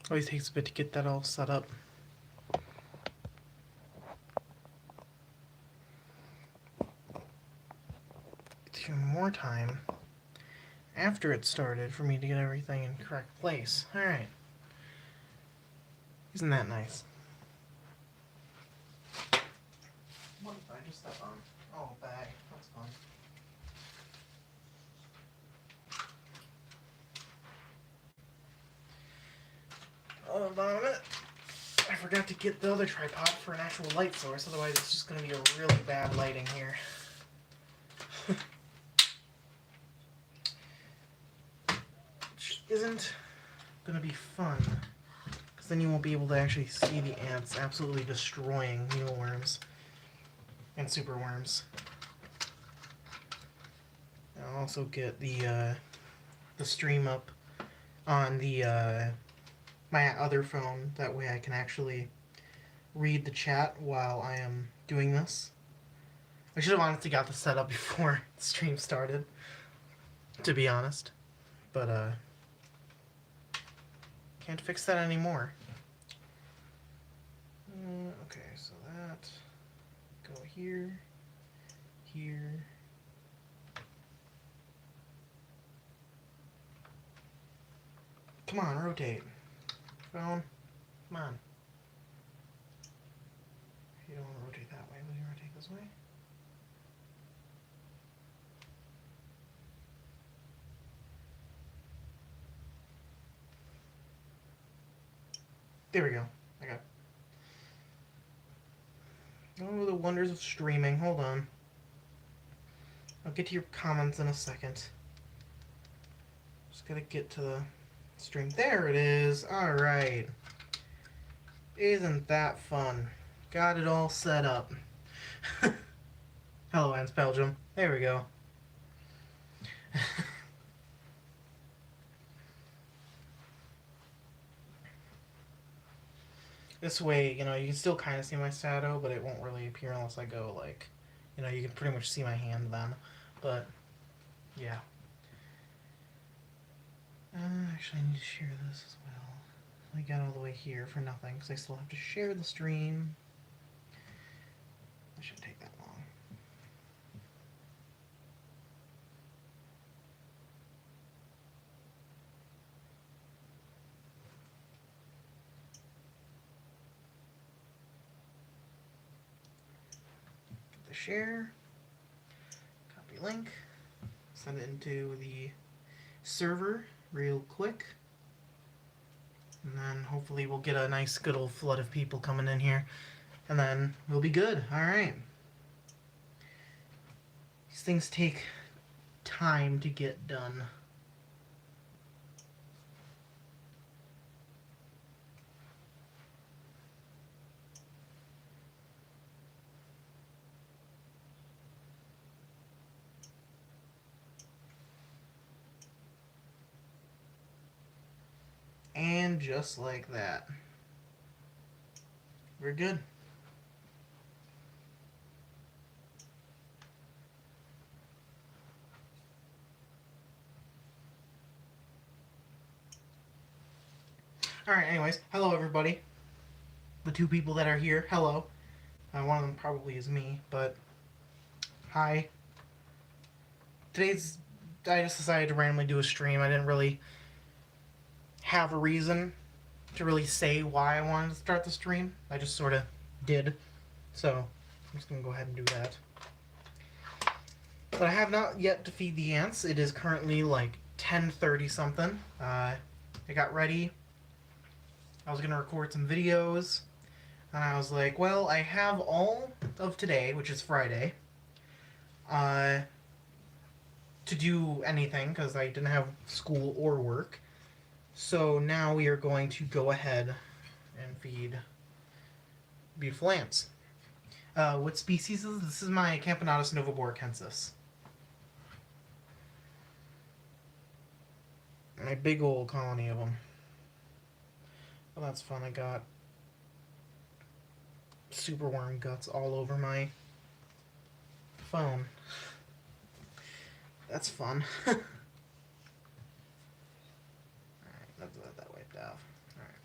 Always takes a bit to get that all set up. It's even more time after it started for me to get everything in correct place. Alright. Isn't that nice? What did I just step on? Oh, bag. That's fun. Hold on a minute. I forgot to get the other tripod for an actual light source, otherwise it's just going to be a really bad lighting here. Which isn't going to be fun, because then you won't be able to actually see the ants absolutely destroying mealworms and superworms. I'll also get the stream up on the my other phone. That way I can actually read the chat while I am doing this. I should have honestly got this set up before the stream started, to be honest. But, can't fix that anymore. Okay, so that... Go here, here... Come on, rotate. Phone, come on. You don't want to rotate that way, will you rotate this way? There we go. I got it. Oh, the wonders of streaming. Hold on. I'll get to your comments in a second. Just gotta get to the stream. There it is. Alright. Isn't that fun? Got it all set up. Hello, Ants Belgium. There we go. This way, you know, you can still kind of see my shadow, but it won't really appear unless I go, like, you know, you can pretty much see my hand then. But, yeah. Actually, I need to share this as well. I got all the way here for nothing, because I still have to share the stream. That shouldn't take that long. Get the share. Copy link. Send it into the server real quick. And then hopefully we'll get a nice good old flood of people coming in here. And then we'll be good. Alright. These things take time to get done. And just like that, we're good. Alright, anyways, hello everybody. The two people that are here, hello. One of them probably is me, but hi. I just decided to randomly do a stream. I didn't really have a reason to really say why I wanted to start the stream. I just sort of did. So, I'm just going to go ahead and do that. But I have not yet to feed the ants. It is currently like 10:30 something. I got ready. I was going to record some videos. And I was like, well, I have all of today, which is Friday, to do anything, because I didn't have school or work. So now we are going to go ahead and feed beautiful ants. What species is this? This is my Camponotus novaboracensis. My big old colony of them. Well, that's fun. I got superworm guts all over my phone. That's fun. Alright, let's let that wiped off. Alright.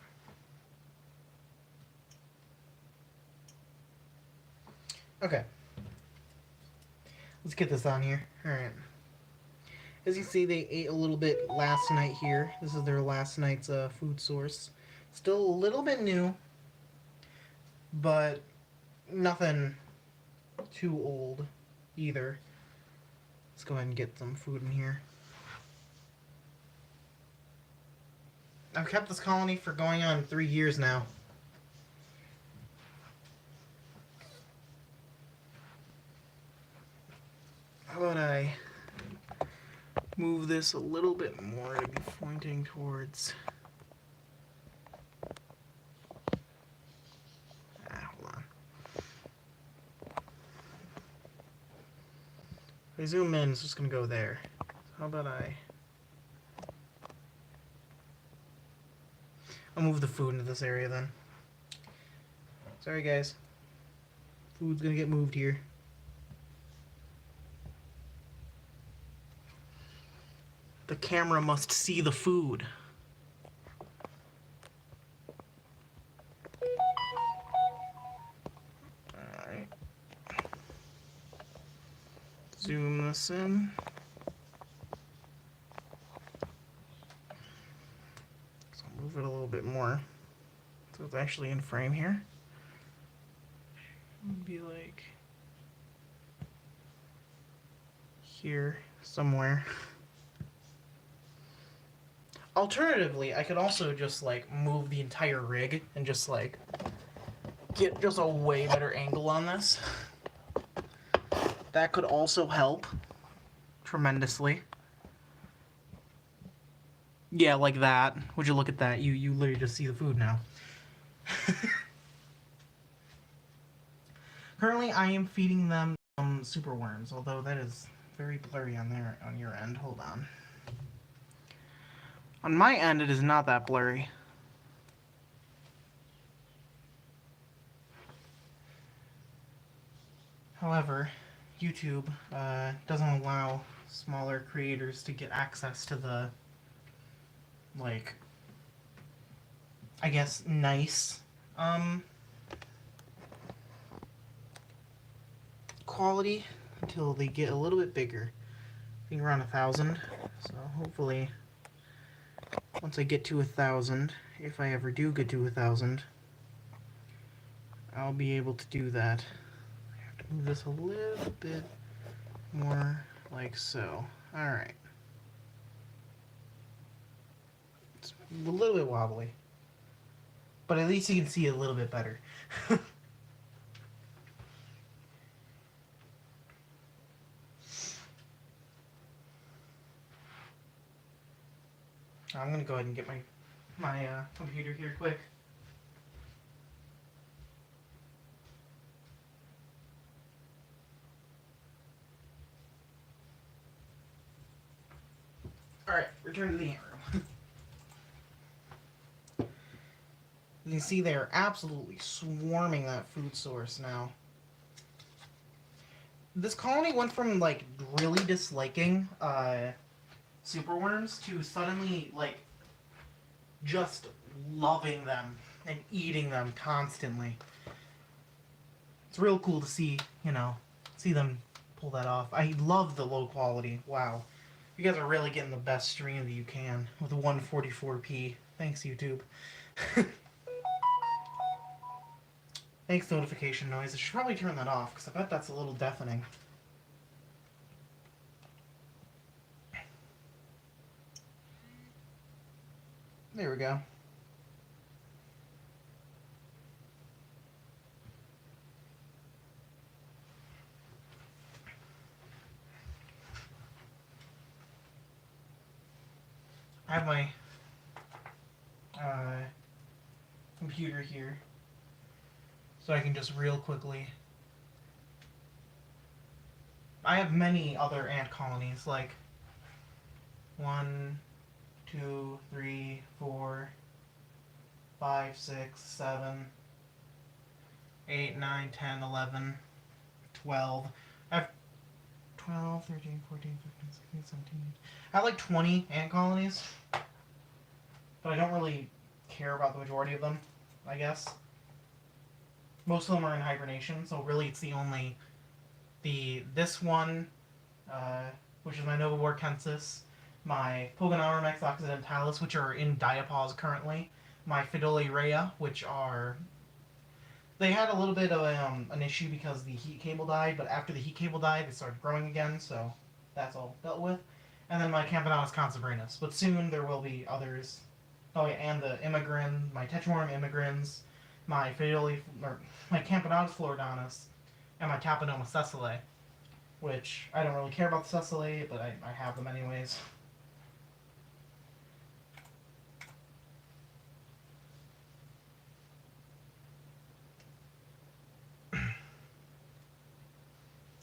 Okay. Let's get this on here. Alright. As you see, they ate a little bit last night here. This is their last night's food source. Still a little bit new, but nothing too old either. Let's go ahead and get some food in here. I've kept this colony for going on 3 years now. How about I move this a little bit more to be pointing towards... hold on. If I zoom in, it's just going to go there. How about I'll move the food into this area then. Sorry guys. Food's going to get moved here. The camera must see the food. Alright. Zoom this in. So move it a little bit more so it's actually in frame here. It'd be like here somewhere. Alternatively, I could also just like move the entire rig and just like get just a way better angle on this. That could also help tremendously. Yeah, like that. Would you look at that? You literally just see the food now. Currently, I am feeding them super worms, although that is very blurry on your end. Hold on. On my end, it is not that blurry. However, YouTube doesn't allow smaller creators to get access to the, like, I guess, nice quality until they get a little bit bigger. I think around 1,000. So hopefully, once I get to 1,000, if I ever do get to 1,000, I'll be able to do that. I have to move this a little bit more like so. Alright. It's a little bit wobbly, but at least you can see it a little bit better. I'm gonna go ahead and get my computer here quick. Alright, return to the ant room. You can see they're absolutely swarming that food source now. This colony went from, like, really disliking superworms to suddenly, like, just loving them and eating them constantly. It's real cool to see, you know, see them pull that off. I love the low quality. Wow. You guys are really getting the best stream that you can with 144p. Thanks, YouTube. Thanks, notification noise. I should probably turn that off, because I bet that's a little deafening. There we go. I have my computer here, so I can just real quickly... I have many other ant colonies, like 1, 2, 3, 4, 5, 6, 7, 8, 9, 10, 11, 12. I have 12, 13, 14, 15, 16, 17. I have like 20 ant colonies, but I don't really care about the majority of them, I guess. Most of them are in hibernation, so really it's the only this one, uh, which is my Nova Borkensis, my Pogonauromex occidentalis, which are in diapause currently, my Fidoli Rhea, which are they had a little bit of an issue because the heat cable died, but after the heat cable died, they started growing again, so that's all dealt with. And then my Camponotus consabrinus, but soon there will be others. Oh yeah, and the Immigrin, my Tetramorum immigrans, my Fidoli, or my Camponotus floridonus, and my Taponoma sessile, which I don't really care about the sessile, but I have them anyways.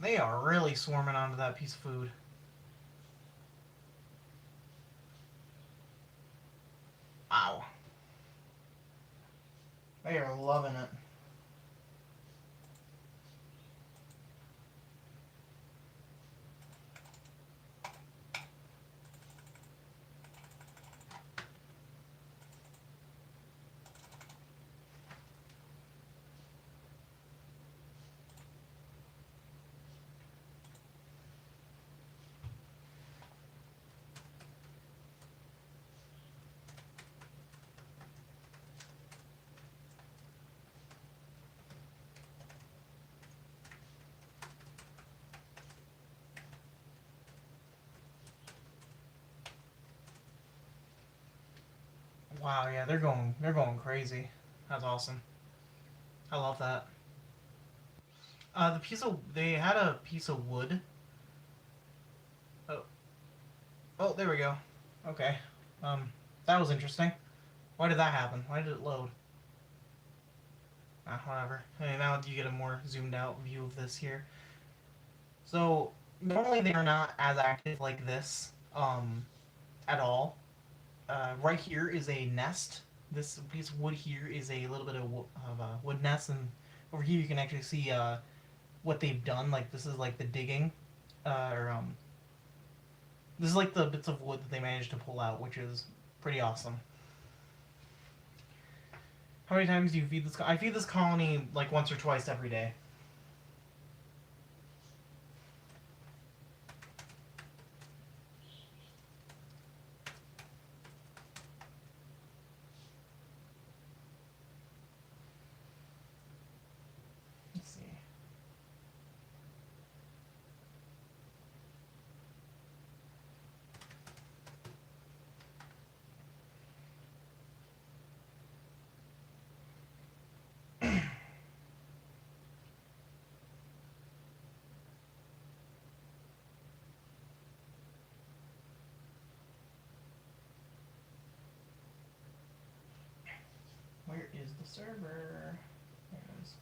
They are really swarming onto that piece of food. Wow. They are loving it. Wow, yeah, they're going crazy. That's awesome. I love that. They had a piece of wood. Oh, oh, there we go. Okay. That was interesting. Why did that happen? Why did it load? Whatever. Hey, now you get a more zoomed out view of this here. So normally they are not as active like this, at all. Right here is a nest. This piece of wood here is a little bit of a wood nest, and over here you can actually see what they've done. Like this is like the digging, or this is like the bits of wood that they managed to pull out, which is pretty awesome. How many times do you feed this? I feed this colony like once or twice every day. Let's see. Where is the server? There it is.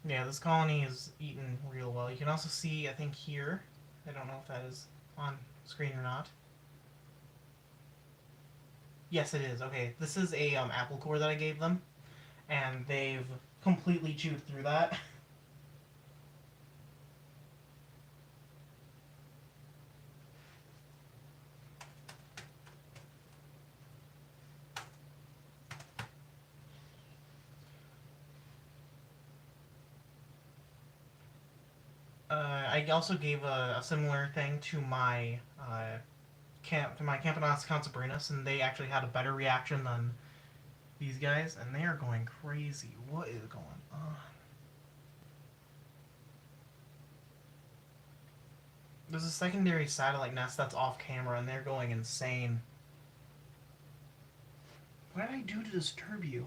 Yeah, this colony is eating real well. You can also see, I think here, I don't know if that is on screen or not. Yes, it is. Okay, this is a apple core that I gave them, and they've completely chewed through that. I also gave a similar thing to my Camponotus consabrinus, and they actually had a better reaction than these guys, and they are going crazy. What is going on? There's a secondary satellite nest that's off camera, and they're going insane. What did I do to disturb you?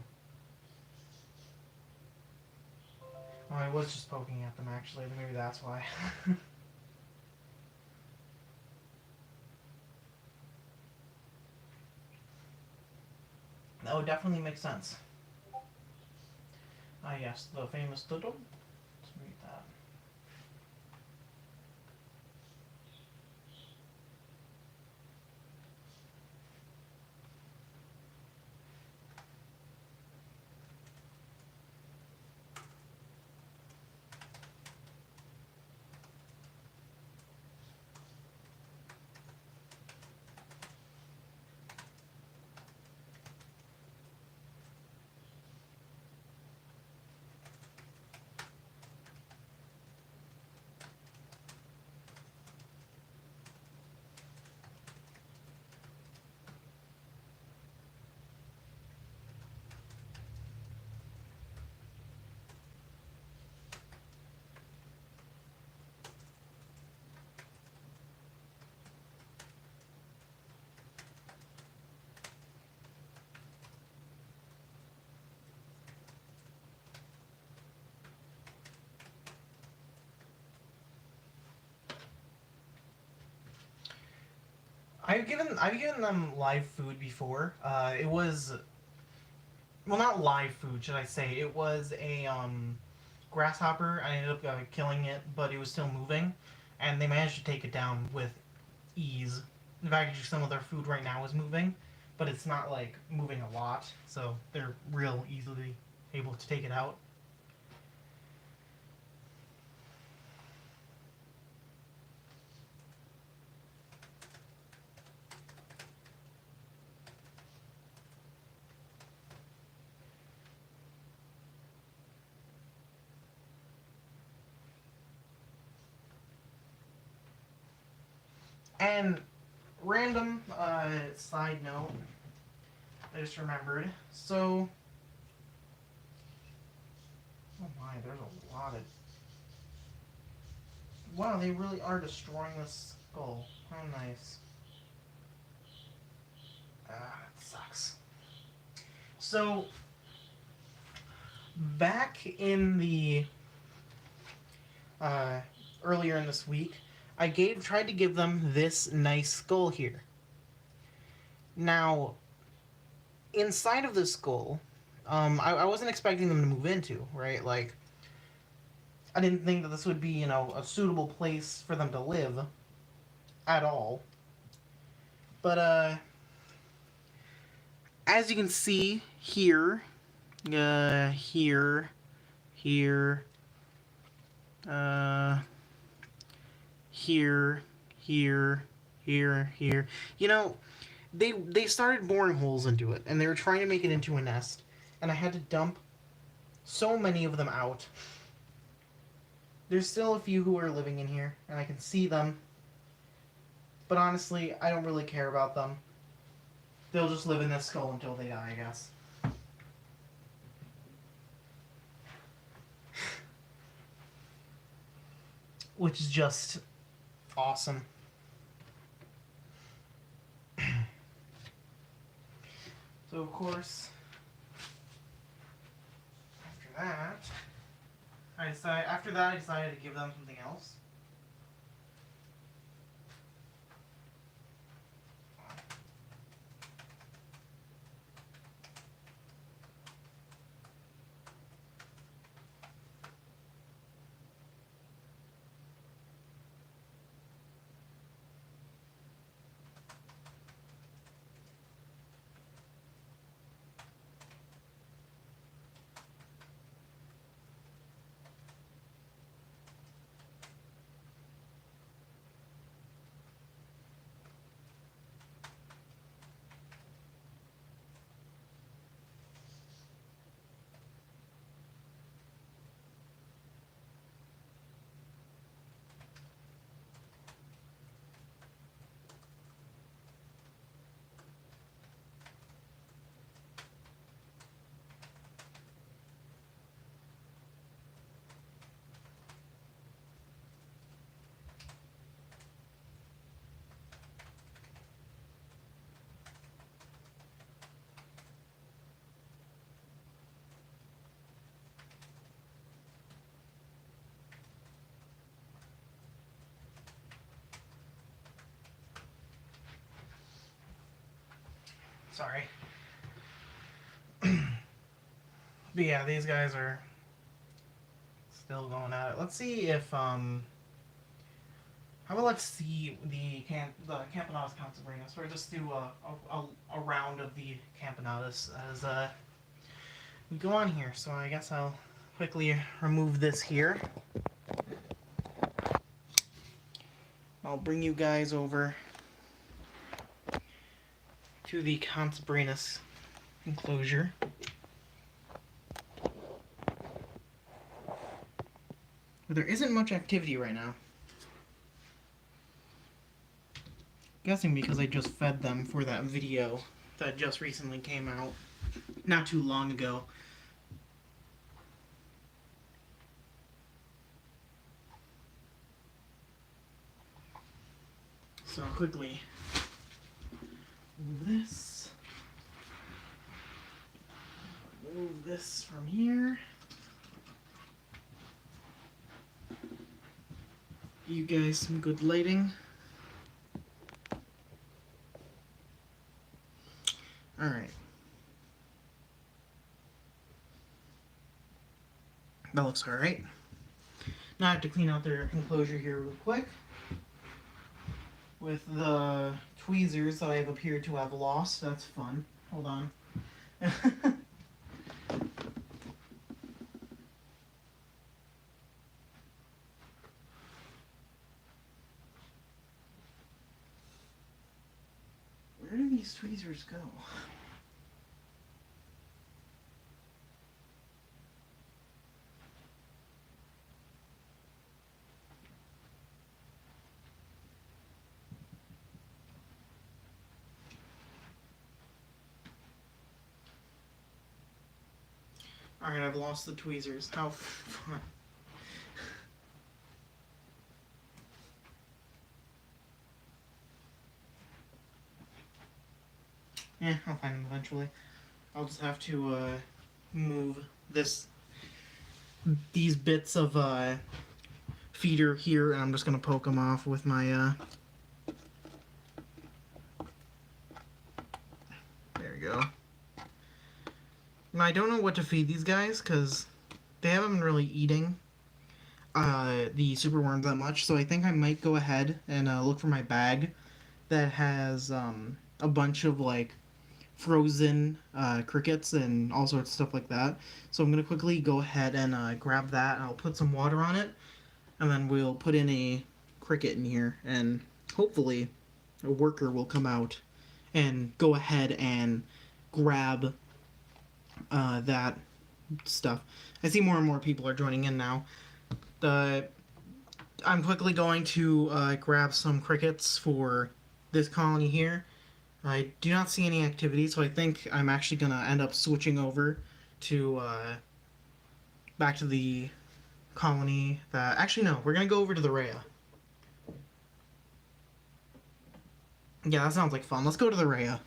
Oh, I was just poking at them, actually. Maybe that's why. That would definitely make sense. Ah, yes, the famous doodle. Let's read that. I've given them live food before. It was, well, not live food, should I say? It was a grasshopper. I ended up killing it, but it was still moving, and they managed to take it down with ease. In fact, actually, some of their food right now is moving, but it's not like moving a lot, so they're real easily able to take it out. And random side note, I just remembered. So, oh my, there's a lot of. Wow, they really are destroying the skull. How nice. Ah, that sucks. So, back in the earlier in this week, I tried to give them this nice skull here. Now, inside of the skull, I wasn't expecting them to move into, right? Like, I didn't think that this would be, a suitable place for them to live at all. But, as you can see here, here, here, here, here. They started boring holes into it, and they were trying to make it into a nest, and I had to dump so many of them out. There's still a few who are living in here, and I can see them, but honestly, I don't really care about them. They'll just live in this skull until they die, I guess. Which is just awesome. So, of course, after that I decided to give them something else. Sorry. But yeah, these guys are still going at it. Let's see if how about let's see the Campanatus Consabrinus, or just do a round of the Campanatus as we go on here. So I guess I'll quickly remove this here. I'll bring you guys over to the Consabrinus enclosure. But there isn't much activity right now. Guessing because I just fed them for that video that just recently came out not too long ago. So I'll quickly move this. Move this from here. You guys some good lighting. Alright. That looks alright. Now I have to clean out their enclosure here real quick with the tweezers that I have appeared to have lost. That's fun. Hold on. Where do these tweezers go? Alright, I've lost the tweezers. How fun. Yeah, I'll find them eventually. I'll just have to move these bits of feeder here, and I'm just gonna poke them off with my there we go. Now, I don't know what to feed these guys because they haven't been really eating the super worms that much, so I think I might go ahead and look for my bag that has a bunch of like frozen crickets and all sorts of stuff like that. So I'm gonna quickly go ahead and grab that, and I'll put some water on it, and then we'll put in a cricket in here, and hopefully a worker will come out and go ahead and grab that stuff. I see more and more people are joining in now. I'm quickly going to grab some crickets for this colony here. I do not see any activity, so I think I'm actually going to end up switching over to back to the colony that... Actually, no. We're going to go over to the Rhea. Yeah, that sounds like fun. Let's go to the Rhea.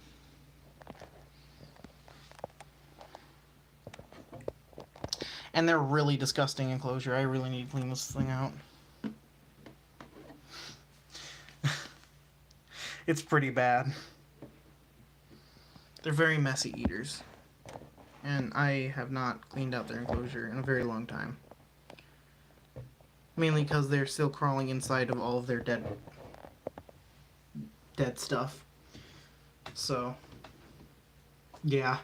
And they're really disgusting enclosure. I really need to clean this thing out. It's pretty bad. They're very messy eaters. And I have not cleaned out their enclosure in a very long time. Mainly because they're still crawling inside of all of their dead stuff. So, yeah.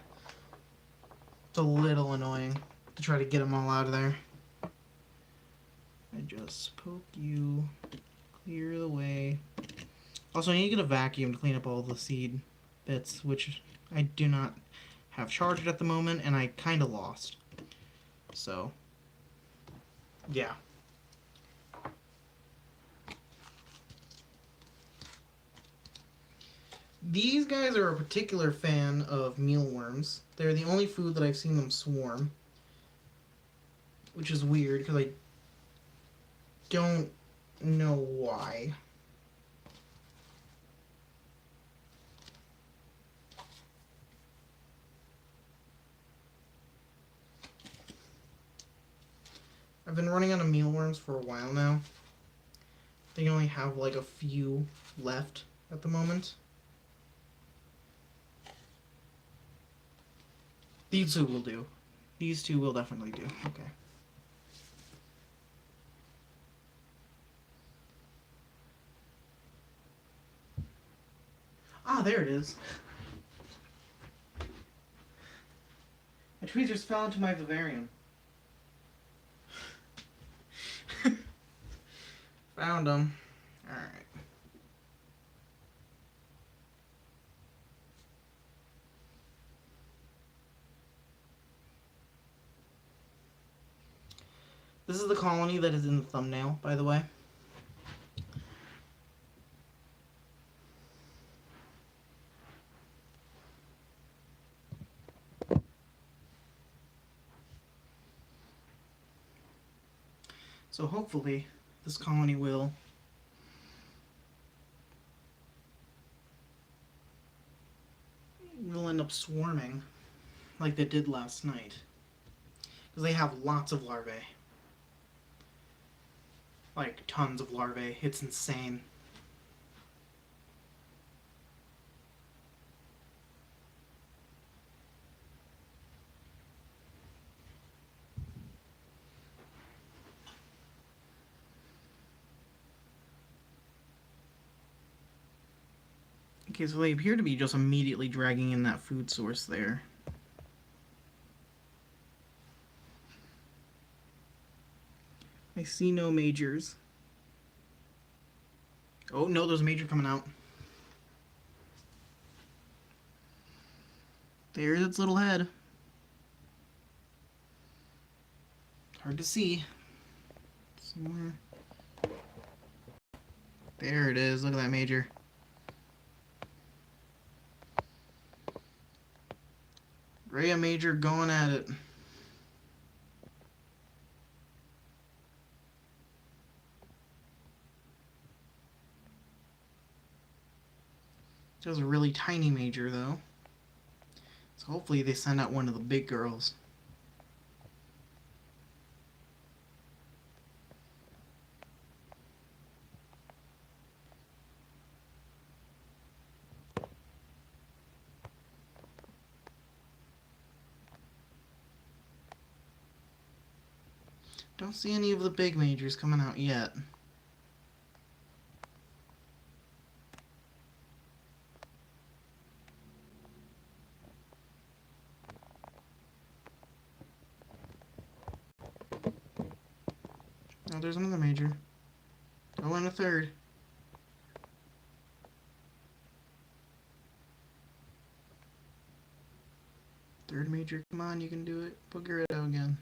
It's a little annoying to try to get them all out of there. I just poke you, clear the way. Also, I need to get a vacuum to clean up all the seed bits, which I do not have charged at the moment, and I kind of lost. So, yeah. These guys are a particular fan of mealworms. They're the only food that I've seen them swarm. Which is weird, because I don't know why. I've been running out of mealworms for a while now. They only have like a few left at the moment. These two will do. These two will definitely do. Okay. Ah, there it is. My tweezers fell into my vivarium. Found them. Alright. This is the colony that is in the thumbnail, by the way. So hopefully this colony will end up swarming like they did last night. Because they have lots of larvae. Like, tons of larvae. It's insane. Okay, so they appear to be just immediately dragging in that food source there. I see no majors. Oh, no, there's a major coming out. There's its little head. Hard to see. Somewhere. There it is. Look at that major. Rhea major going at it. That was a really tiny major, though. So hopefully they send out one of the big girls. Don't see any of the big majors coming out yet. Oh, there's another major. Oh, and a third. Third major, come on, you can do it. Booger it out again.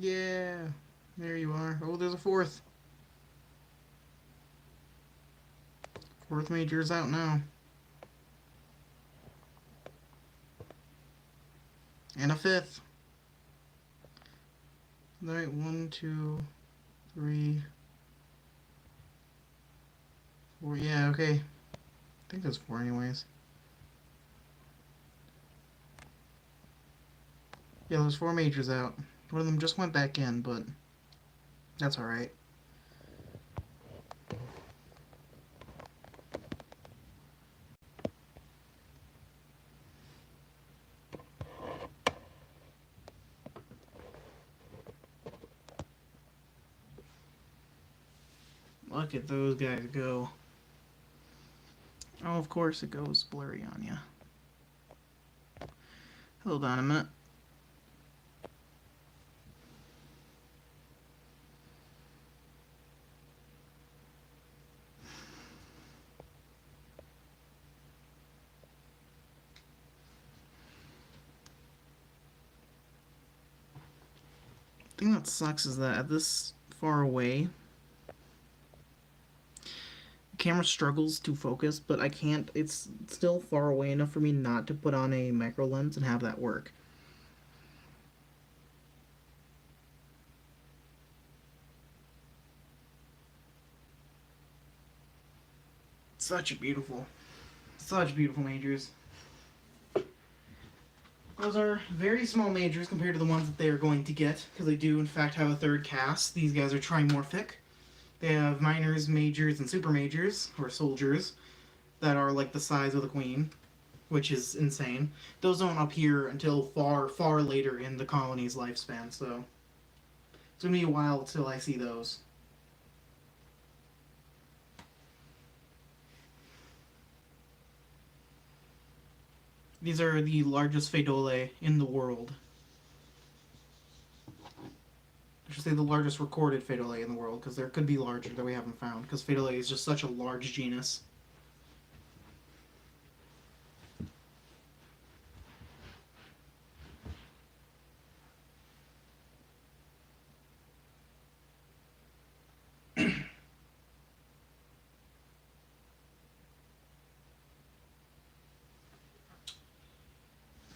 Yeah, there you are. Oh, there's a fourth. Fourth major is out now. And a fifth. Alright, 1, 2, 3, 4. Yeah, okay. I think there's 4 anyways. Yeah, there's 4 majors out. One of them just went back in, but that's alright. Look at those guys go. Oh, of course it goes blurry on you. Hold on a minute. The thing that sucks is that at this far away, the camera struggles to focus, but I can't. It's still far away enough for me not to put on a micro lens and have that work. Such beautiful majors. Those are very small majors compared to the ones that they are going to get, because they do in fact have a third cast. These guys are trimorphic. They have minors, majors, and super majors, or soldiers, that are like the size of the queen, which is insane. Those don't appear until far, far later in the colony's lifespan, so it's going to be a while till I see those. These are the largest Phaedolae in the world. I should say the largest recorded Phaedolae in the world, because there could be larger that we haven't found, because Phaedolae is just such a large genus.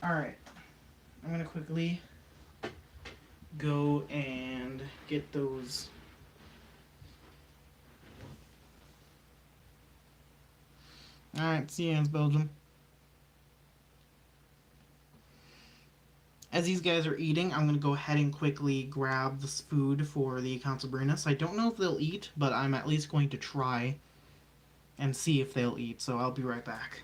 Alright, I'm going to quickly go and get those. Alright, see you in Belgium. As these guys are eating, I'm going to go ahead and quickly grab this food for the Consobrinus. I don't know if they'll eat, but I'm at least going to try and see if they'll eat, so I'll be right back.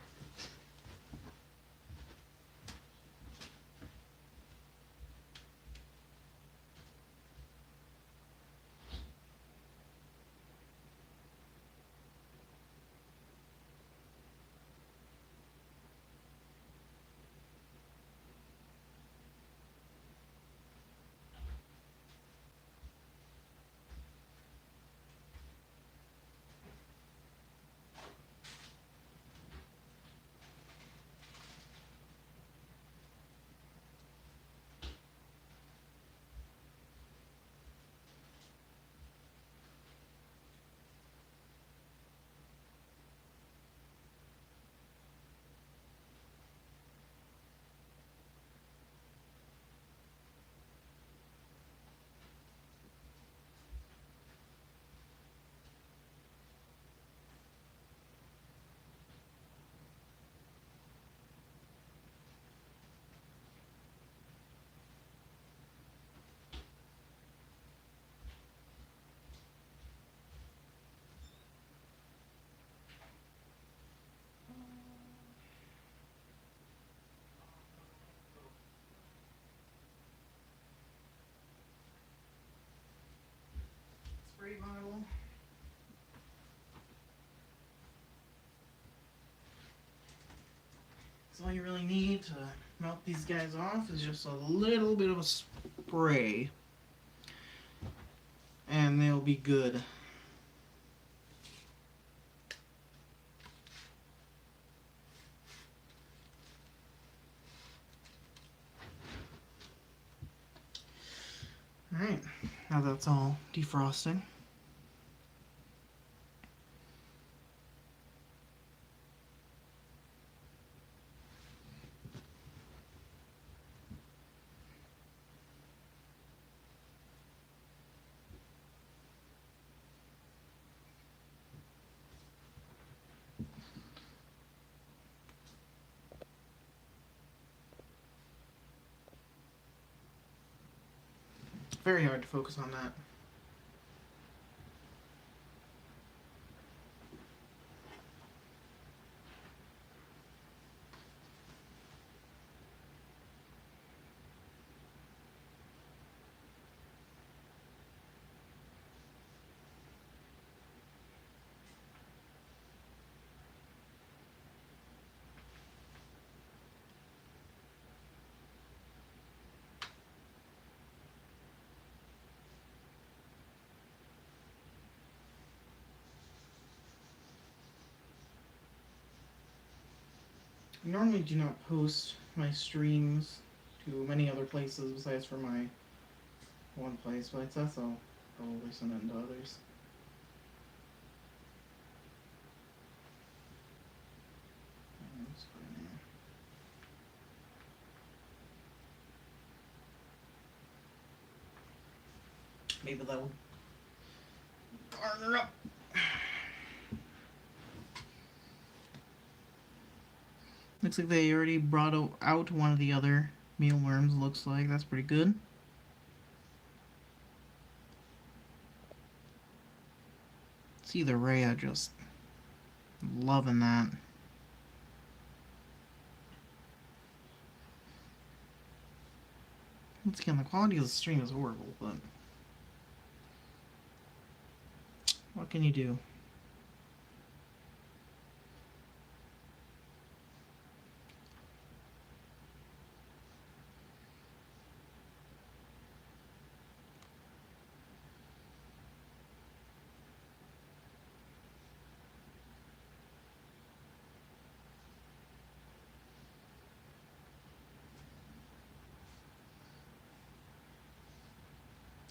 So all you really need to melt these guys off is just a little bit of a spray. And they'll be good. Alright, now that's all defrosting. Very hard to focus on that. I normally do not post my streams to many other places besides for my one place, but I guess I'll probably send it to others. Maybe that'll garner up. Looks like they already brought out one of the other mealworms, looks like. That's pretty good. See the Rhea just loving that. Once again, the quality of the stream is horrible, but what can you do?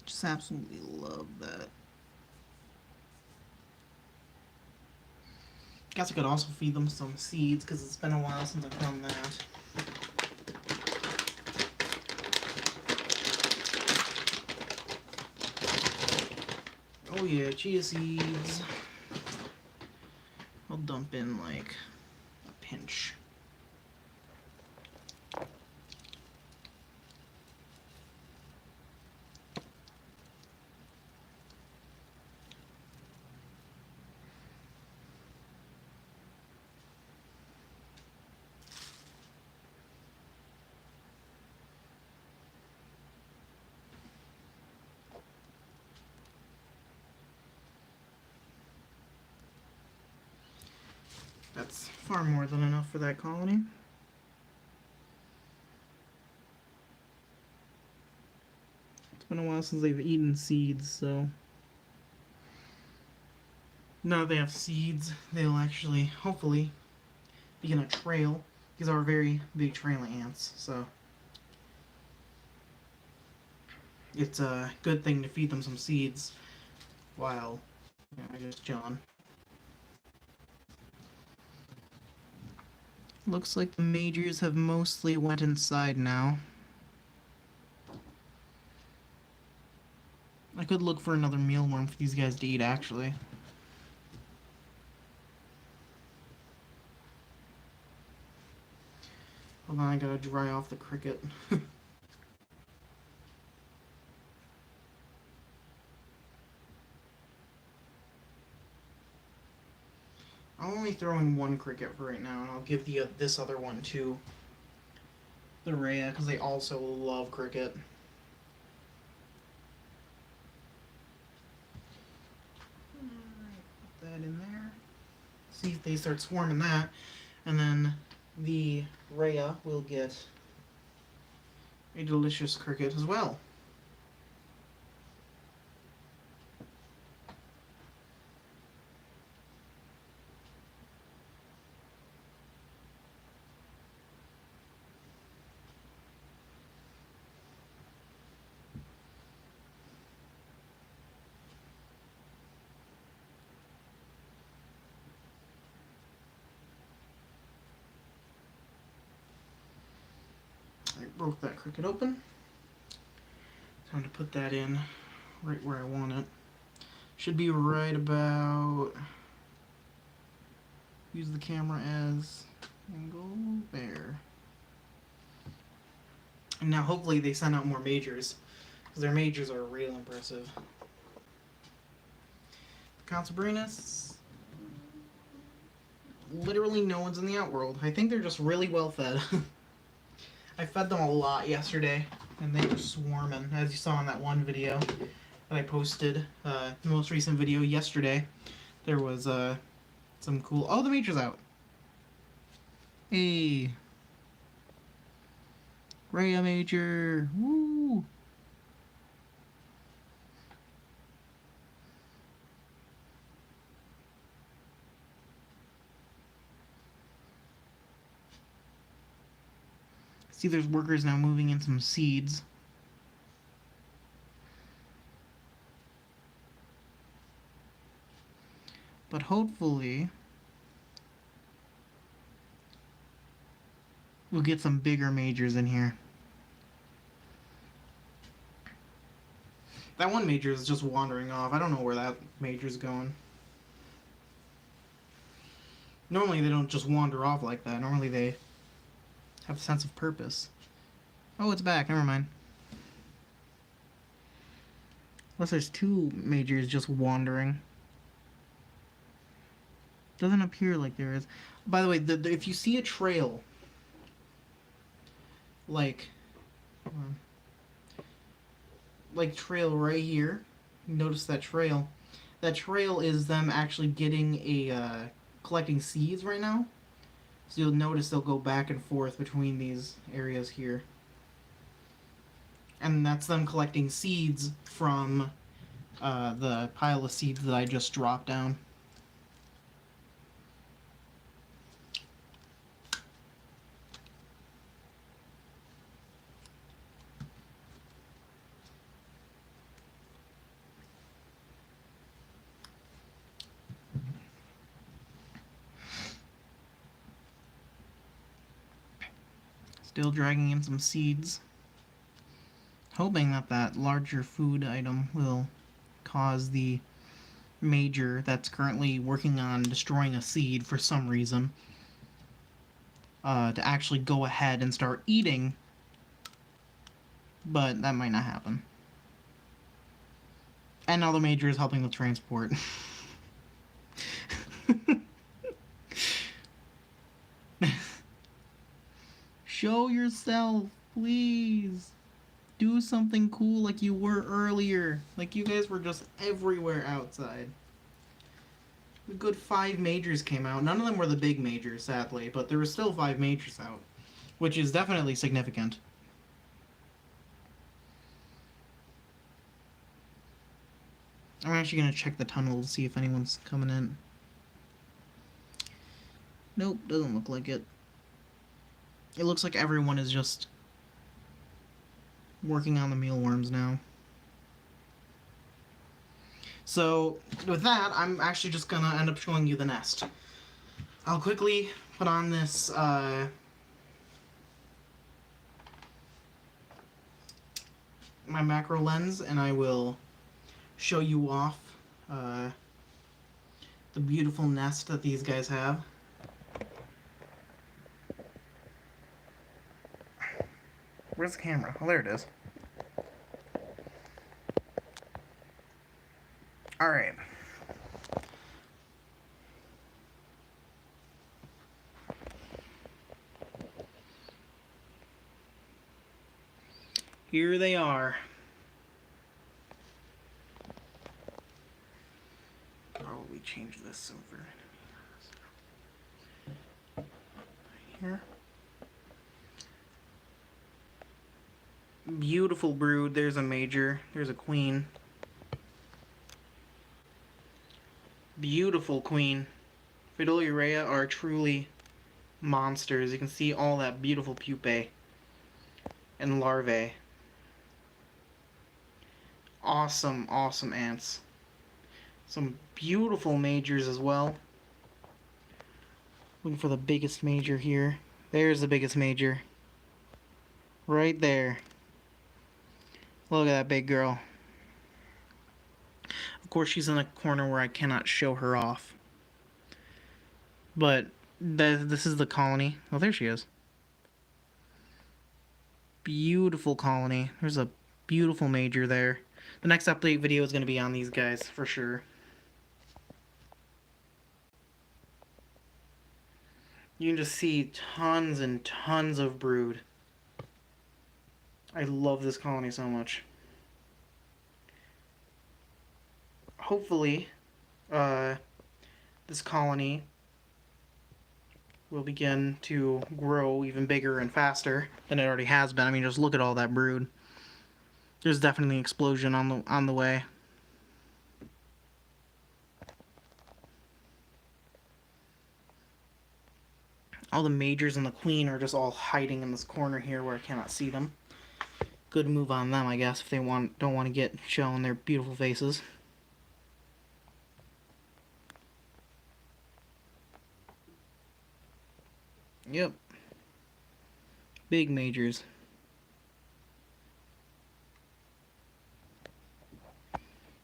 Just absolutely love that. Guess I could also feed them some seeds because it's been a while since I've done that. Oh yeah, chia seeds. I'll dump in like a pinch. That's far more than enough for that colony. It's been a while since they've eaten seeds, so now that they have seeds, they'll actually, hopefully, begin a trail. These are very big trailing ants, so it's a good thing to feed them some seeds while just chilling. Looks like the majors have mostly went inside now. I could look for another mealworm for these guys to eat, actually. Hold on, I gotta dry off the cricket. I'm only throwing one cricket for right now, and I'll give the this other one to the Rhea, because they also love cricket. Put that in there. See if they start swarming that. And then the Rhea will get a delicious cricket as well. I broke that cricket open. Time to put that in right where I want it. Should be right about, use the camera as angle there. And now hopefully they send out more majors, because their majors are real impressive. The Consabrinas, literally no one's in the outworld. I think they're just really well fed. I fed them a lot yesterday, and they were swarming, as you saw in that one video that I posted, the most recent video yesterday. There was some cool... Oh, the major's out. Hey. Rhea major. Woo. See, there's workers now moving in some seeds. But hopefully we'll get some bigger majors in here. That one major is just wandering off. I don't know where that major's going. Normally they don't just wander off like that. Normally they have a sense of purpose. Oh, it's back. Never mind. Unless there's two majors just wandering. Doesn't appear like there is. By the way, if you see a trail, like trail right here, notice that trail. That trail is them actually getting a collecting seeds right now. So you'll notice they'll go back and forth between these areas here. And that's them collecting seeds from the pile of seeds that I just dropped down. Still dragging in some seeds. Hoping that that larger food item will cause the major that's currently working on destroying a seed for some reason to actually go ahead and start eating. But that might not happen. And now the major is helping with transport. Show yourself, please. Do something cool like you were earlier. Like you guys were just everywhere outside. A good 5 majors came out. None of them were the big majors, sadly, but there were still 5 majors out, which is definitely significant. I'm actually going to check the tunnel to see if anyone's coming in. Nope, doesn't look like it. It looks like everyone is just working on the mealworms now. So, with that, I'm actually just going to end up showing you the nest. I'll quickly put on this my macro lens, and I will show you off the beautiful nest that these guys have. Where's the camera? Oh, there it is. Alright. Here they are. Probably change this over. Here. Beautiful brood. There's a major. There's a queen. Beautiful queen. Fiduliurea are truly monsters. You can see all that beautiful pupae and larvae. Awesome, awesome ants. Some beautiful majors as well. Looking for the biggest major here. There's the biggest major. Right there. Look at that big girl. Of course, she's in a corner where I cannot show her off. But this is the colony. Oh, there she is. Beautiful colony. There's a beautiful major there. The next update video is going to be on these guys for sure. You can just see tons and tons of brood. I love this colony so much. Hopefully, this colony will begin to grow even bigger and faster than it already has been. I mean, just look at all that brood. There's definitely an explosion on the way. All the majors and the queen are just all hiding in this corner here where I cannot see them. Good move on them, I guess, if they don't want to get shown their beautiful faces. Yep. Big majors.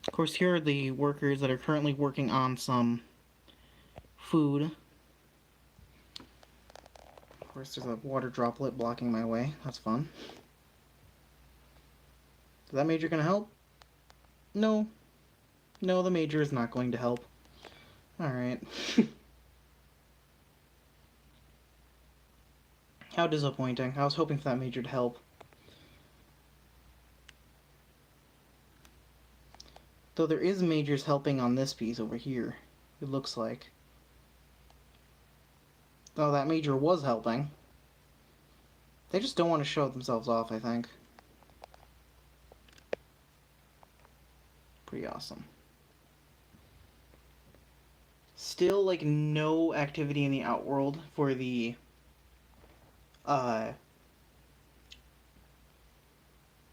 Of course, here are the workers that are currently working on some food. Of course, there's a water droplet blocking my way. That's fun. Is that major going to help? No. No, the major is not going to help. Alright. How disappointing. I was hoping for that major to help. Though there is majors helping on this piece over here, it looks like. Though that major was helping. They just don't want to show themselves off, I think. Pretty awesome. Still, like, no activity in the Outworld for the, oh,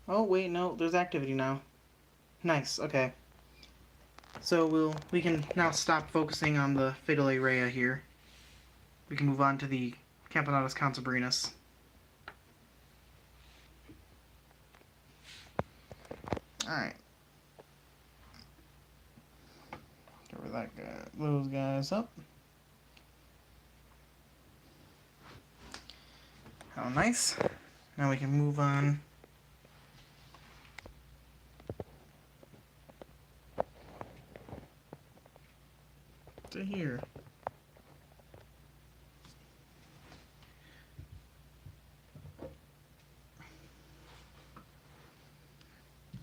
wait, no, there's activity now. Nice, okay. So we can now stop focusing on the Fiduliurea here. We can move on to the Camponotus consabrinus. Alright. Cover that guy, those guys up. How nice. Now we can move on to here.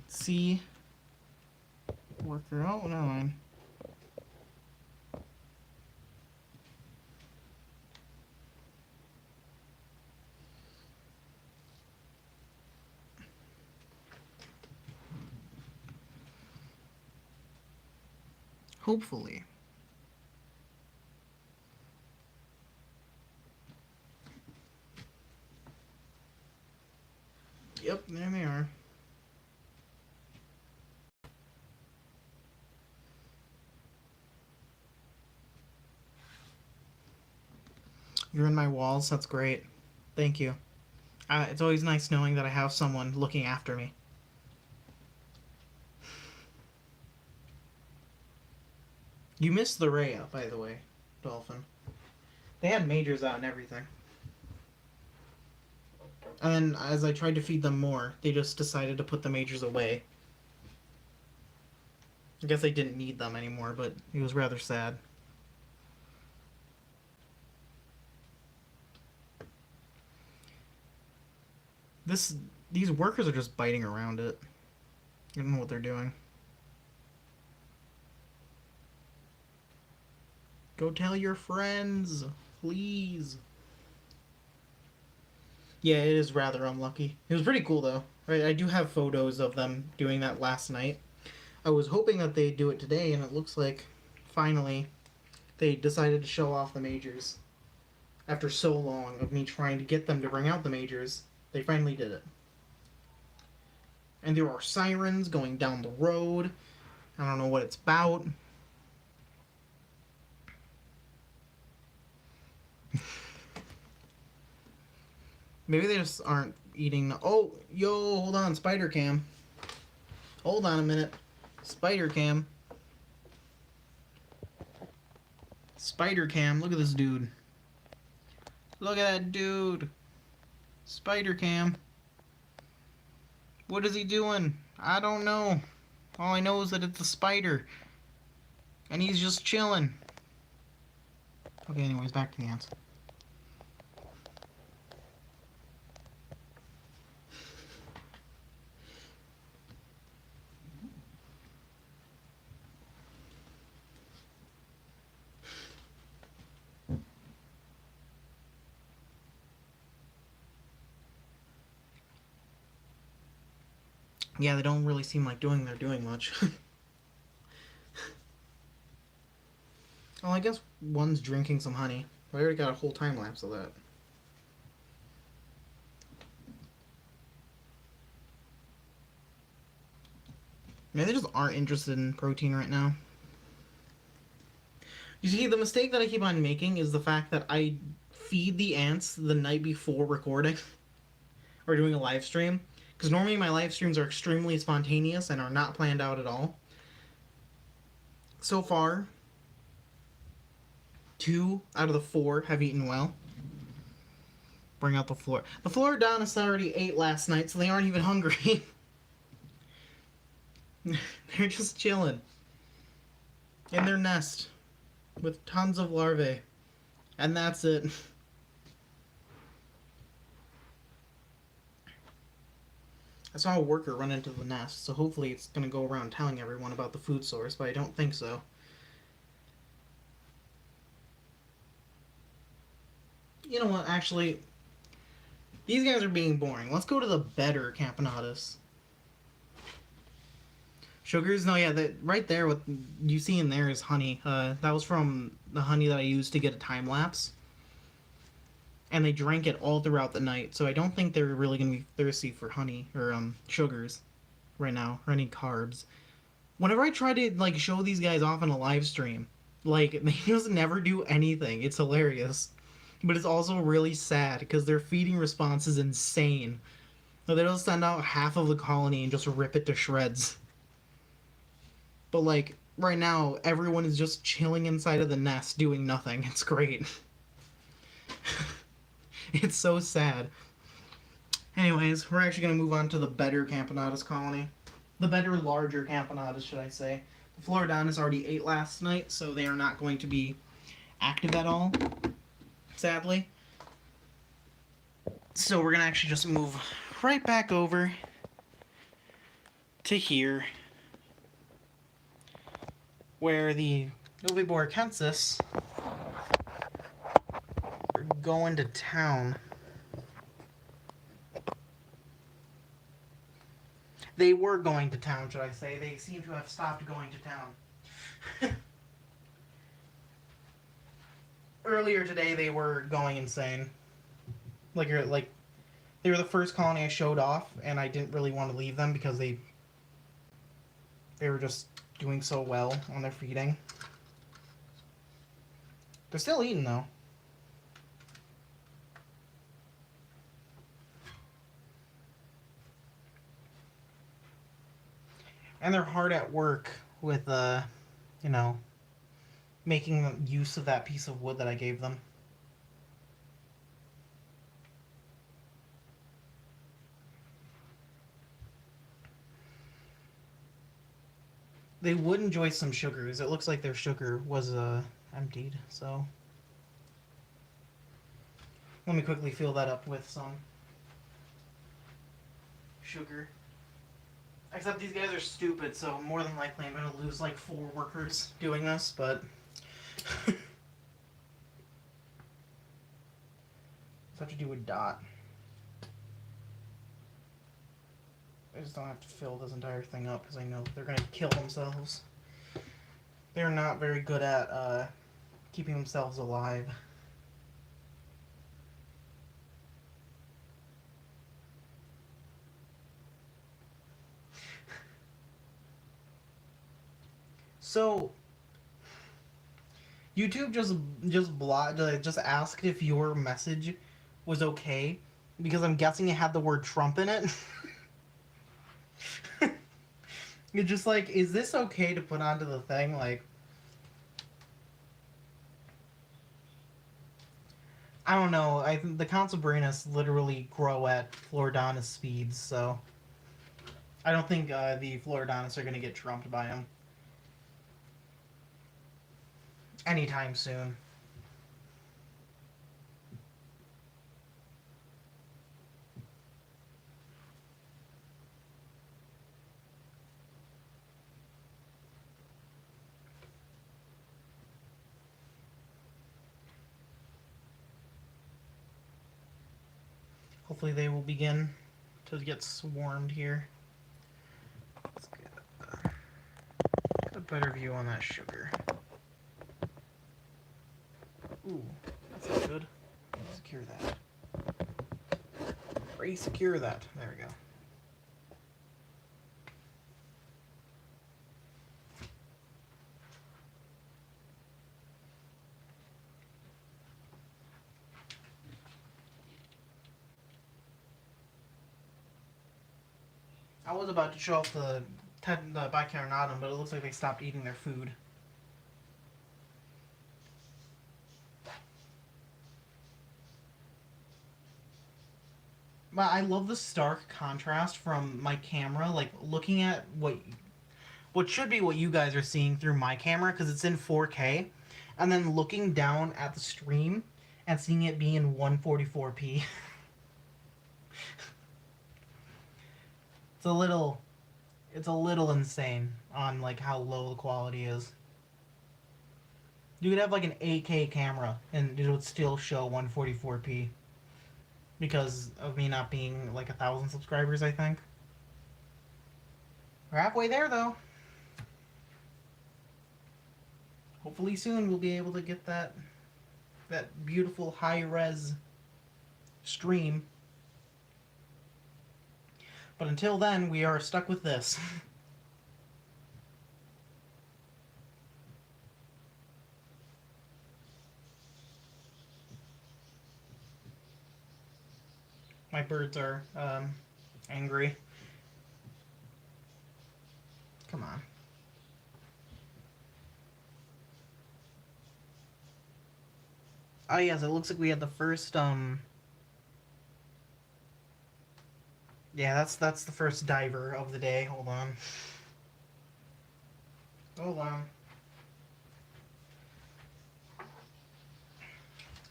See, worker. Oh, no mind. Hopefully. Yep, there they are. You're in my walls. That's great. Thank you. It's always nice knowing that I have someone looking after me. You missed the Rhea, by the way, Dolphin. They had majors out and everything. And as I tried to feed them more, they just decided to put the majors away. I guess I didn't need them anymore, but it was rather sad. These workers are just biting around it. I don't know what they're doing. Go tell your friends, please. Yeah, it is rather unlucky. It was pretty cool, though. Right, I do have photos of them doing that last night. I was hoping that they'd do it today, and it looks like finally they decided to show off the majors. After so long of me trying to get them to bring out the majors, they finally did it. And there are sirens going down the road. I don't know what it's about. Maybe they just aren't eating. Oh, yo, hold on, Spider Cam. Hold on a minute. Spider Cam. Spider Cam, look at this dude. Look at that dude. Spider Cam. What is he doing? I don't know. All I know is that it's a spider. And he's just chilling. Okay, anyways, back to the ants. Yeah, they don't really seem like they're doing much. Well, I guess one's drinking some honey. I already got a whole time lapse of that. Maybe they just aren't interested in protein right now. You see, the mistake that I keep on making is the fact that I feed the ants the night before recording or doing a live stream. Because normally my live streams are extremely spontaneous and are not planned out at all. So far, 2 out of the 4 have eaten well. Bring out the floor. The Floridonus already ate last night, so they aren't even hungry. They're just chilling in their nest with tons of larvae. And that's it. I saw a worker run into the nest, so hopefully it's going to go around telling everyone about the food source, but I don't think so. You know what, actually, these guys are being boring. Let's go to the better Camponotus. Sugars? No, yeah, right there, what you see in there is honey. That was from the honey that I used to get a time lapse. And they drank it all throughout the night, so I don't think they're really going to be thirsty for honey or sugars right now, or any carbs. Whenever I try to like show these guys off in a live stream, like they just never do anything. It's hilarious, but it's also really sad because their feeding response is insane. So they'll send out half of the colony and just rip it to shreds. But like right now, everyone is just chilling inside of the nest doing nothing. It's great. It's so sad. Anyways, we're actually going to move on to the better Camponotus colony. The better, larger Camponotus, should I say. The Floridonus already ate last night, so they are not going to be active at all, sadly. So we're going to actually just move right back over to here, where the Oviboracensis are going to town. They were going to town, should I say. They seem to have stopped going to town. Earlier today, they were going insane. Like they were the first colony I showed off, and I didn't really want to leave them because they were just doing so well on their feeding. They're still eating, though. And they're hard at work with, you know, making use of that piece of wood that I gave them. They would enjoy some sugars. It looks like their sugar was emptied, so let me quickly fill that up with some sugar. Except these guys are stupid, so more than likely I'm going to lose like 4 workers doing this, but so I have to do a dot. I just don't have to fill this entire thing up because I know they're gonna kill themselves. They're not very good at keeping themselves alive. So YouTube just asked if your message was okay because I'm guessing it had the word Trump in it. You're just like, is this okay to put onto the thing? Like, I don't know. I think the Consobrinus literally grow at Floridonus speeds, so I don't think the Floridonus are gonna get trumped by him anytime soon. Hopefully they will begin to get swarmed here. Let's get a better view on that sugar. Ooh, that's good. Secure that. Re-secure that. There we go. I was about to show off the bicarbonatum, but it looks like they stopped eating their food. But I love the stark contrast from my camera, like looking at what should be what you guys are seeing through my camera because it's in 4K, and then looking down at the stream and seeing it be in 144p. It's a little insane on like how low the quality is. You could have like an 8K camera and it would still show 144p because of me not being like 1,000 subscribers, I think. We're halfway there though. Hopefully soon we'll be able to get that beautiful high-res stream. But until then, we are stuck with this. My birds are angry. Come on. Oh yes, it looks like we had the first yeah, that's the first diver of the day. Hold on. Hold on.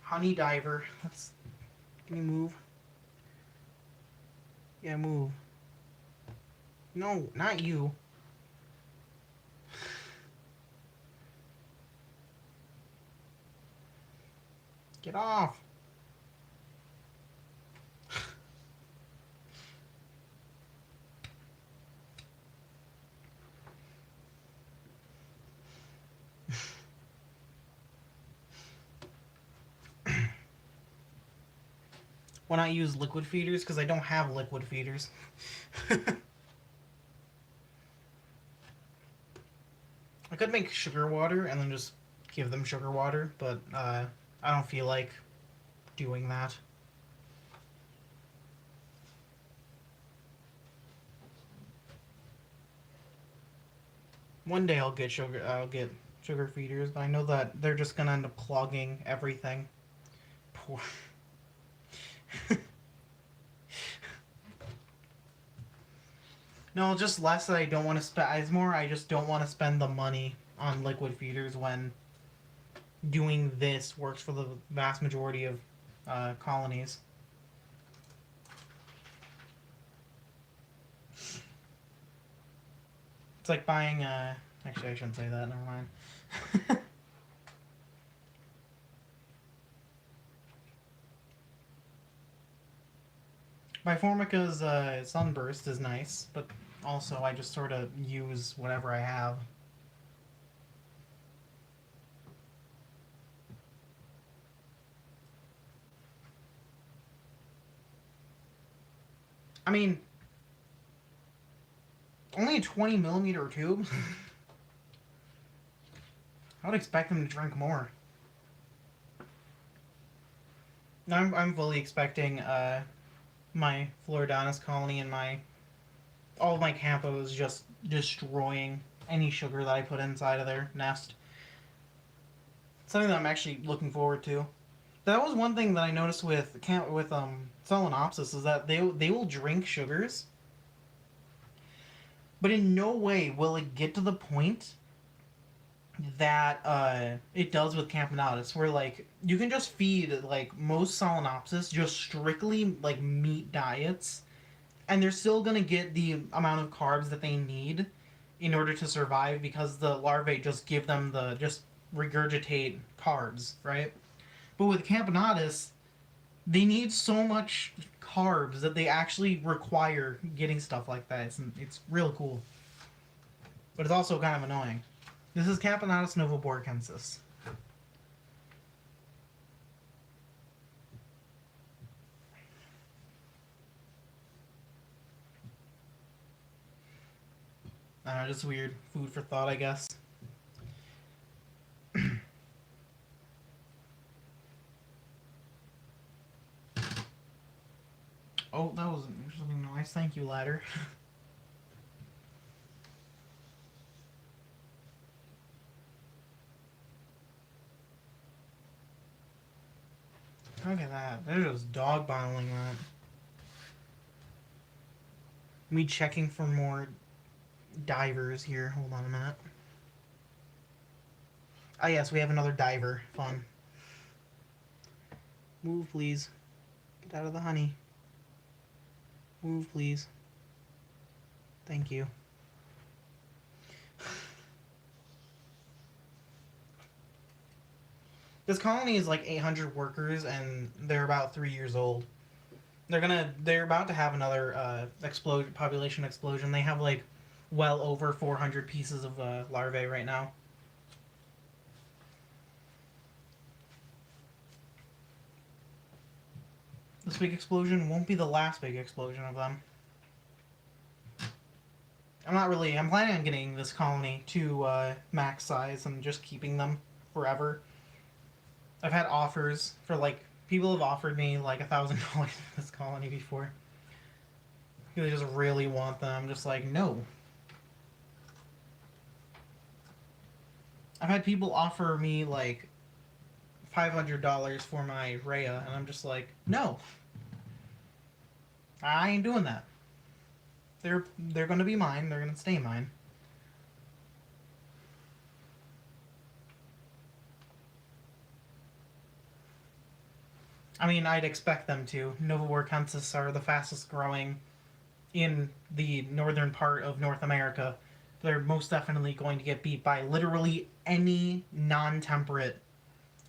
Honey diver. Can you move? Yeah, move. No, not you. Get off. Why not use liquid feeders? Because I don't have liquid feeders. I could make sugar water and then just give them sugar water, but I don't feel like doing that. One day I'll get sugar feeders, but I know that they're just gonna end up clogging everything. Poor. No, just less that I don't want to spend. It's more I just don't want to spend the money on liquid feeders when doing this works for the vast majority of colonies. It's like buying. Actually, I shouldn't say that. Never mind. My Formica's Sunburst is nice, but also I just sort of use whatever I have. I mean, only a 20 millimeter tube? I would expect them to drink more. I'm fully expecting my Floridanus colony and all of my Campos just destroying any sugar that I put inside of their nest. Something that I'm actually looking forward to. That was one thing that I noticed with Solenopsis is that they will drink sugars, but in no way will it get to the point that it does with Campanatus, where like you can just feed like most Solenopsis just strictly like meat diets, and they're still gonna get the amount of carbs that they need in order to survive because the larvae just give them the just regurgitate carbs, right? But with Campanatus, they need so much carbs that they actually require getting stuff like that. It's real cool, but it's also kind of annoying. This is Campanatus novoborkensis. I don't know, just weird food for thought, I guess. Oh, that was an interesting noise. Thank you, ladder. Look at that. They're just dog bottling that. Me checking for more divers here. Hold on a minute. Ah, yes, we have another diver. Fun. Move, please. Get out of the honey. Move, please. Thank you. This colony is like 800 workers, and they're about 3 years old. They're about to have another population explosion. They have like well over 400 pieces of larvae right now. This big explosion won't be the last big explosion of them. I'm planning on getting this colony to max size and just keeping them forever. I've had offers for like, people have offered me like $1,000 for this colony before. They just really want them. I'm just like, no. I've had people offer me like $500 for my Rhea, and I'm just like, no. I ain't doing that. They're gonna be mine. They're gonna stay mine. I mean, I'd expect them to. Novoborkensis are the fastest growing in the northern part of North America. They're most definitely going to get beat by literally any non-temperate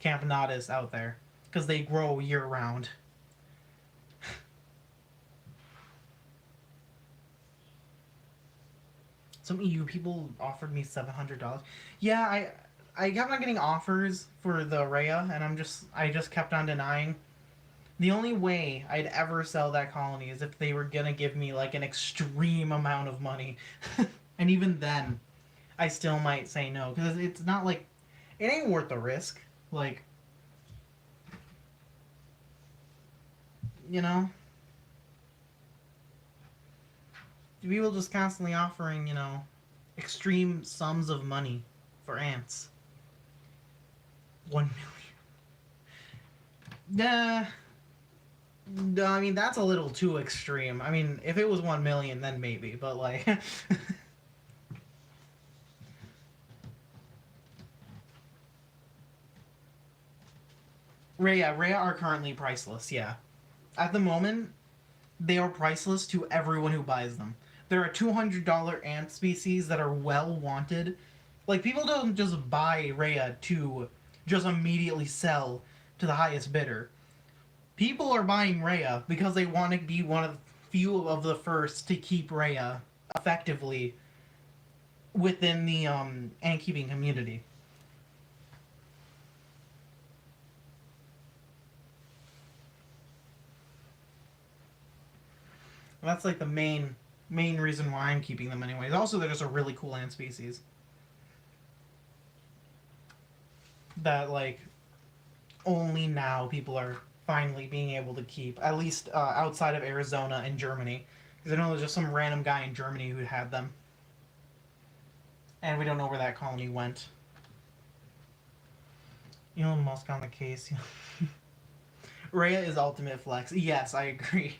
Campanatus out there because they grow year-round. Some EU people offered me $700. Yeah, I kept on getting offers for the Rhea, and I just kept on denying. The only way I'd ever sell that colony is if they were gonna give me like an extreme amount of money. And even then, I still might say no, because it's not like, it ain't worth the risk. Like, you know? People just constantly offering, extreme sums of money for ants. 1 million. Nah. I mean, that's a little too extreme. I mean, if it was 1 million, then maybe, but like... Rhea are currently priceless, yeah. At the moment, they are priceless to everyone who buys them. There are $200 ant species that are well wanted. Like, people don't just buy Rhea to just immediately sell to the highest bidder. People are buying Rhea because they want to be one of the few of the first to keep Rhea effectively within the ant keeping community. And that's like the main reason why I'm keeping them anyways. Also, they're just a really cool ant species that like only now people are finally being able to keep, at least outside of Arizona and Germany, because I know there's just some random guy in Germany who had them, and we don't know where that colony went. Elon Musk on the case. Rhea is ultimate flex. Yes, I agree.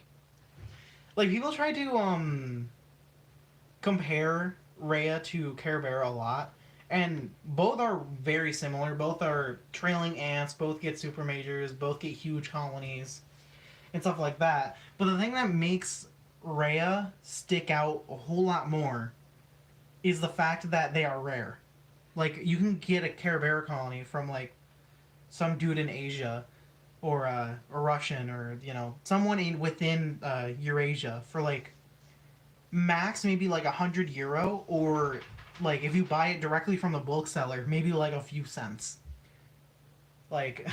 Like people try to compare Rhea to Care Bear a lot, and both are very similar. Both are trailing ants. Both get super majors. Both get huge colonies, and stuff like that. But the thing that makes Rhea stick out a whole lot more is the fact that they are rare. Like you can get a Care Bear colony from like some dude in Asia, or a Russian, or someone within Eurasia for like max maybe like €100, or like if you buy it directly from the bulk seller, maybe like a few cents. Like,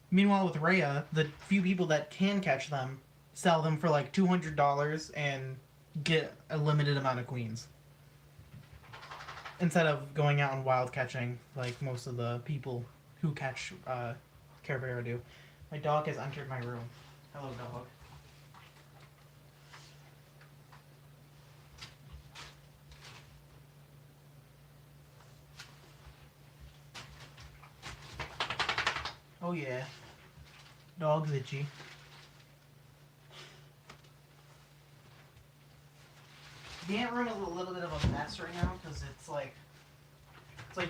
meanwhile with Rhea, the few people that can catch them sell them for like $200 and get a limited amount of queens instead of going out and wild catching like most of the people who catch Care Bear do. My dog has entered my room. Hello, dog. Oh yeah. Dog's itchy. The ant room is a little bit of a mess right now because it's like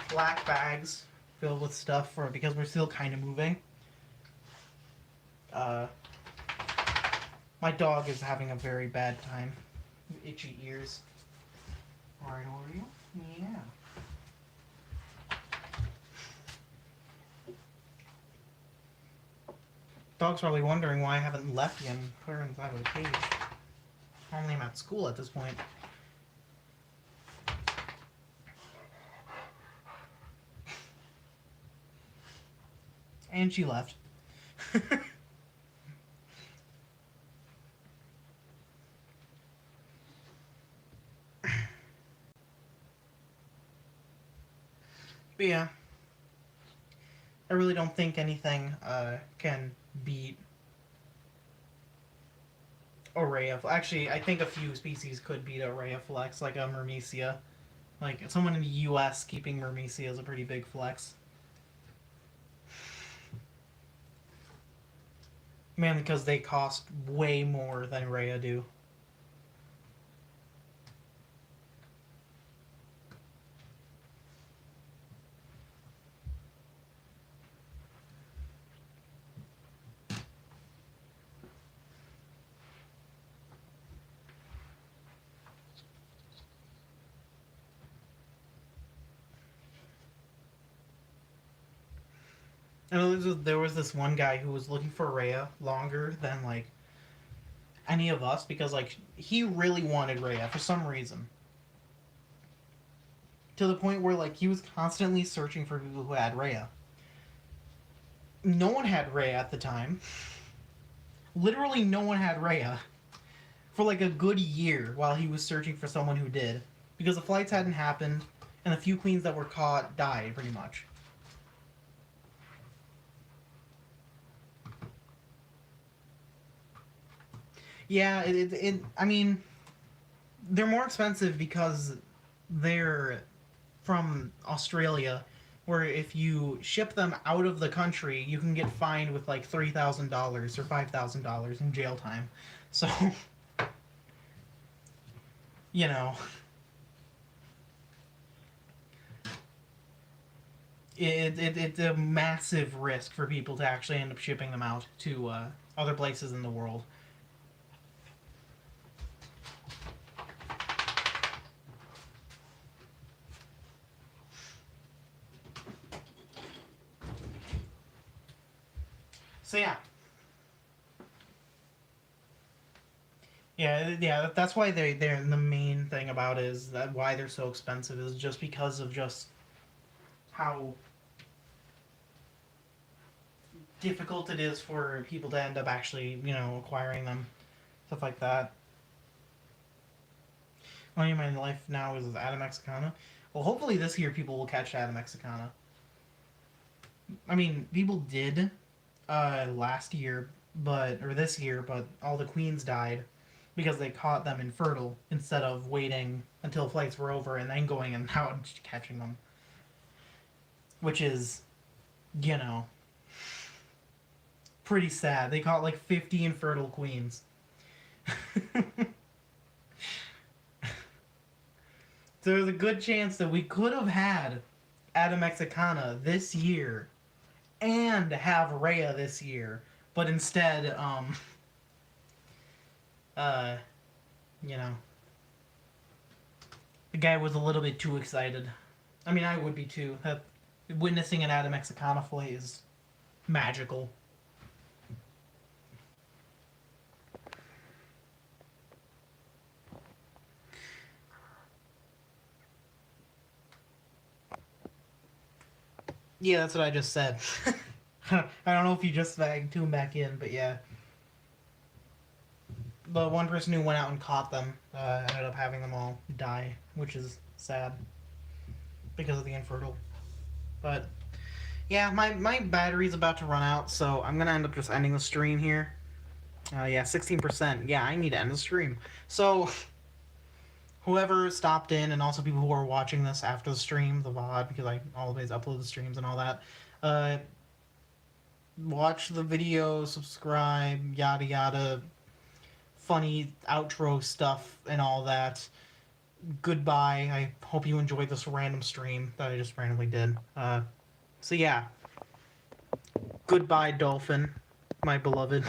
black bags filled with stuff because we're still kind of moving. My dog is having a very bad time. Itchy ears. Alright, over you? Yeah. Dog's probably wondering why I haven't left yet and put her inside of the cage. Only I'm at school at this point. And she left. But yeah, I really don't think anything can beat Aurea. Actually, I think a few species could beat Aurea flex, like a Myrmecia. Like someone in the U.S. keeping Myrmecia is a pretty big flex. Mainly because they cost way more than Rhea do. And there was this one guy who was looking for Rhea longer than like any of us because like he really wanted Rhea for some reason. To the point where like he was constantly searching for people who had Rhea. No one had Rhea at the time. Literally no one had Rhea for like a good year while he was searching for someone who did. Because the flights hadn't happened and the few queens that were caught died pretty much. Yeah, I mean, they're more expensive because they're from Australia, where if you ship them out of the country, you can get fined with like $3,000 or $5,000 in jail time. So, you know, it's a massive risk for people to actually end up shipping them out to other places in the world. Yeah. That's why they're the main thing about it is that why they're so expensive is just because of just how difficult it is for people to end up actually, acquiring them, stuff like that. Only my life now is Adam Mexicana. Well, hopefully this year people will catch Adam Mexicana. I mean, people did last year, or this year, but all the queens died because they caught them infertile instead of waiting until flights were over and then going and out and catching them, which is, you know, pretty sad. They caught like 50 infertile queens. So there's a good chance that we could have had Adam Mexicana this year and have Rhea this year, but instead, uh, you know, the guy was a little bit too excited. I mean, I would be too. Witnessing an Adam Mexicana fight is magical. Yeah, that's what I just said. I don't know if you just tuned back in, but yeah. The one person who went out and caught them ended up having them all die, which is sad because of the infertile. But yeah, my battery's about to run out, so I'm gonna end up just ending the stream here. Yeah, 16%. Yeah, I need to end the stream. So whoever stopped in, and also people who are watching this after the stream, the VOD, because I always upload the streams and all that, watch the video, subscribe, yada yada, funny outro stuff and all that. Goodbye. I hope you enjoyed this random stream that I just randomly did. So yeah. Goodbye, Dolphin, my beloved,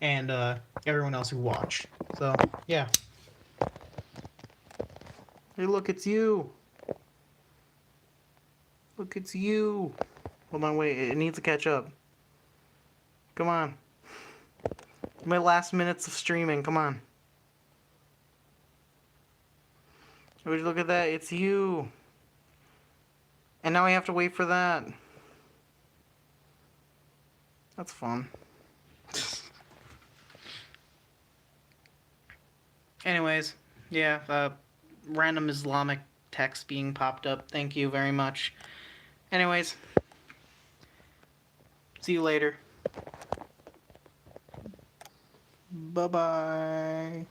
and everyone else who watched. So yeah. Hey, look, it's you. Look, it's you. Hold on, wait. It needs to catch up. Come on. My last minutes of streaming. Come on. Would you look at that? It's you. And now I have to wait for that. That's fun. Anyways, yeah, random Islamic text being popped up. Thank you very much. Anyways, see you later. Bye-bye.